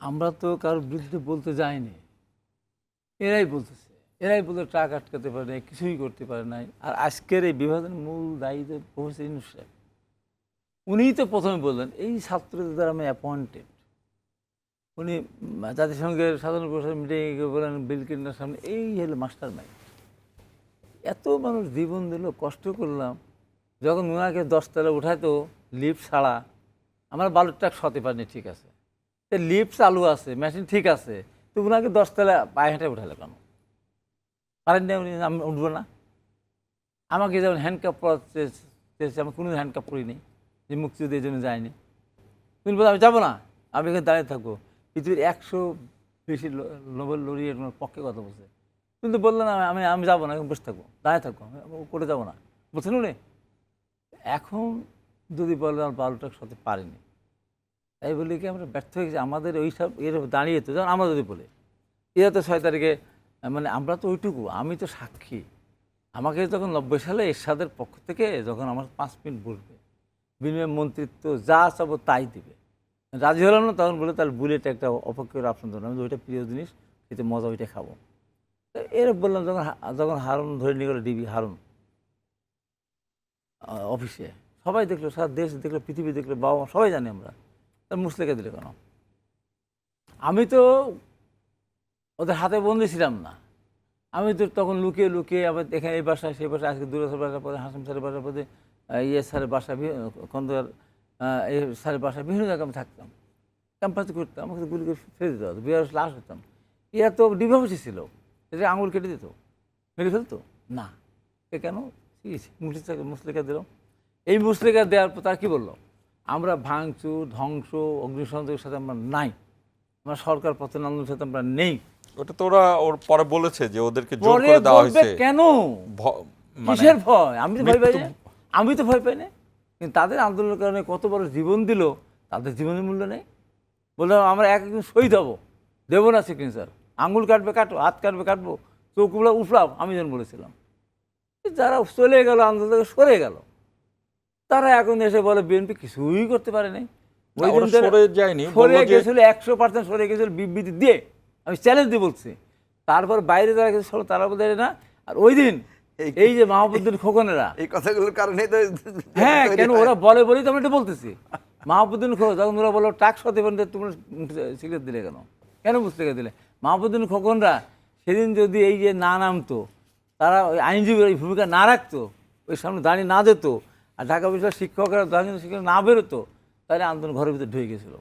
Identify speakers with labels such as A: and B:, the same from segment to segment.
A: আমরা তো কারোর বিরুদ্ধে বলতে যাইনি, এরাই বলতেছে, এরাই বলতে ট্রাক আটকাতে পারে নাই, কিছুই করতে পারে নাই। আর আজকের এই বিভাজনের মূল দায়িত্ব প্রফেসর ইউনূস সাহেব, উনিই তো প্রথমে বললেন এই ছাত্রদের দ্বারা আমি অ্যাপয়েন্টেড। উনি জাতিসংঘের সাধারণ পরিষদ মিটিংয়ে বলেন বিল ক্লিন্টনের সামনে, এই হলো মাস্টার মাইন্ড। এত মানুষ জীবন দিল, কষ্ট করলাম, যখন ওনাকে 10 তলা উঠাইতো লিফট ছাড়া, আমার বালুর ট্রাক সতে পারিনি, ঠিক আছে, লিফট চালু আছে, মেশিন ঠিক আছে, তো ওনাকে 10 তলা পায়ে হেঁটে উঠালে কেন? পারেন না উনি, আমি উঠবো না? আমাকে যেমন হ্যান্ডকাপ পড়াচ্ছে, আমি কোনো হ্যান্ডকাপ পড়িনি, যে মুক্তিযুদ্ধ এই জন্য যায়নি। তুমি বলো আমি যাবো না, আমি এখানে দাঁড়িয়ে থাকবো। পৃথিবীর 100 বেশি নোবেল লরিয়ের পক্ষে কথা বলছে, কিন্তু বললো না আমি আমি যাবো না, এখন বসে থাকবো, দাঁড়িয়ে থাকবো, করে যাবো না, বলছেন উনি। এখন যদি বলে আমার বালুটা সাথে পারিনি, তাই বলি কি আমরা ব্যর্থ হয়ে গেছি? আমাদের ওই সব এর দাঁড়িয়ে তো, যেমন আমরা যদি বলি এরা তো 6 তারিখে, মানে আমরা তো ওইটুকু, আমি তো সাক্ষী। আমাকে যখন 90 সালে এরশাদের পক্ষ থেকে যখন আমার 5 মিনিট বলবে, বিনিময় মন্ত্রিত্ব যা চাবো তাই দিবে, রাজি হলাম না, তখন বলে তাহলে বুলেট একটা অপেক্ষার অপশন ধরলাম, আমি ওইটা প্রিয় জিনিস, খেতে মজা, ওইটা খাবো। তো এর বললাম, যখন যখন হারুন ধরে নিয়ে গেলো ডিবি হারুন অফিসে, সবাই দেখলো, সারা দেশ দেখলো, পৃথিবী দেখলো, বাবা মা সবাই জানি আমরা, তার মুসলেখা দিলে কেন? আমি তো ওদের হাতে বন্দি ছিলাম না, আমি তো তখন লুকিয়ে লুকিয়ে আবার এখানে এই বাসায় সেই বাসায়, আজকে দুরাসের বাসার পরে, হাসিম স্যারের বাসার পরে, ইয়ে স্যারের বাসা, খন্দকার এই স্যারের বাসায়, বিভিন্ন জায়গায় আমি থাকতাম, ক্যাম্পাসে করতাম, আমাকে গুলি করে ফেলে দিতে হতো, বিয়ার লাশ হতাম। এরা তো ডিভাবসি ছিল, এটা আঙুল কেটে দিত, মেরে ফেলতো না, কেন? মুসলেখা দিল। এই মুসলেখা দেওয়ার পর তার কী বললো, আমরা ভাঙচুর, ধ্বংস, অগ্নিসংযোগের সাথে আমরা নাই, আমরা সরকার পতন আন্দোলনের সাথে আমরা নেই।
B: ওটা তো ওরা ওর পরে বলেছে যে ওদেরকে জোর করে দেওয়া হয়েছে।
A: কেন? কিসের ভয়? আমি তো ভয় পাই না, আমি তো ভয় পাই না, কিন্তু তাদের আন্দোলনের কারণে কত বড় জীবন দিল, তাদের জীবনের মূল্য নেই। বললাম আমরা একদিন শহীদ হবো, দেবো না সিগনেচার, আঙুল কাটবে কাটো, হাত কাটবে কাটবো, চোখগুলো উফলাম, আমি যেন বলেছিলাম। যারা চলে গেল, আন্দোলন থেকে সরে গেল, তারা এখন এসে বলে বিএনপি কিছুই করতে পারে নাই। ওই দিন সরে গেছিল, 100% সরে গেছিল বিবৃতি দিয়ে, আমি চ্যালেঞ্জ দিয়ে বলছি। তারপর বাইরে যারা গেছে তারা বলতে না। আর ওই দিন এই যে মাহবুবুদ্দিন খোকনেরা,
C: এই কথাগুলোর কারণে তো,
A: হ্যাঁ কেন ওরা বলে বলেই তো আমি এটা বলতেছি। মাহবুবুদ্দিন খোকন যখন ওরা বললো টাক সতে পারেন, তোমরা সিগারেট দিলে কেন, কেন মুসলেখা দিলে? মাহবুবুদ্দিন খোকনরা সেদিন যদি এই যে না নামতো, তারা ওই আইনজীবীর ওই ভূমিকা না রাখতো, ওই সামনে দাঁড়িয়ে না যেত, আর ঢাকা বিশ্ববিদ্যালয়ের শিক্ষকরা শিক্ষক না বেরোতো, তাহলে আন্দোলন ঘরের ভিতরে ঢুকে গেছিল।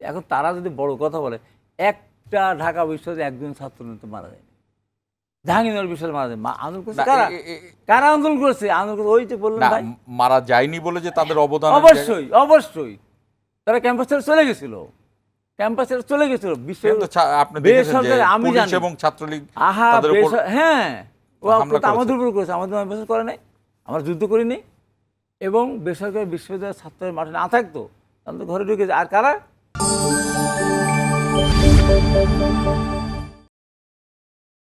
A: এখন তারা যদি বড় কথা বলে, একটা ঢাকা বিশ্ববিদ্যালয়ে একজন ছাত্র নেতা মারা যায়, জাহাঙ্গীরনগর বিশ্ববিদ্যালয় মারা যায়, আন্দোলন করছে কারা? কারা আন্দোলন করেছে? আন্দোলন ওই যে বললেন ভাই,
B: মারা যায়নি বলে যে তাদের অবদান,
A: অবশ্যই অবশ্যই তারা ক্যাম্পাস ছেড়ে চলে গেছিল, ক্যাম্পাস ছেড়ে চলে গেছিল।
B: আমি জানি এবং ছাত্রলীগ,
A: হ্যাঁ, ও আমাদের উপর করেছে, আমাদের বিশ্বাস করে নাই, আমরা যুদ্ধ করিনি। এবং বেসরকারি বিশ্ববিদ্যালয়ের ছাত্রের মাঠে না থাকতো, তাহলে ঘরে ঢুকে যায়। আর কারা?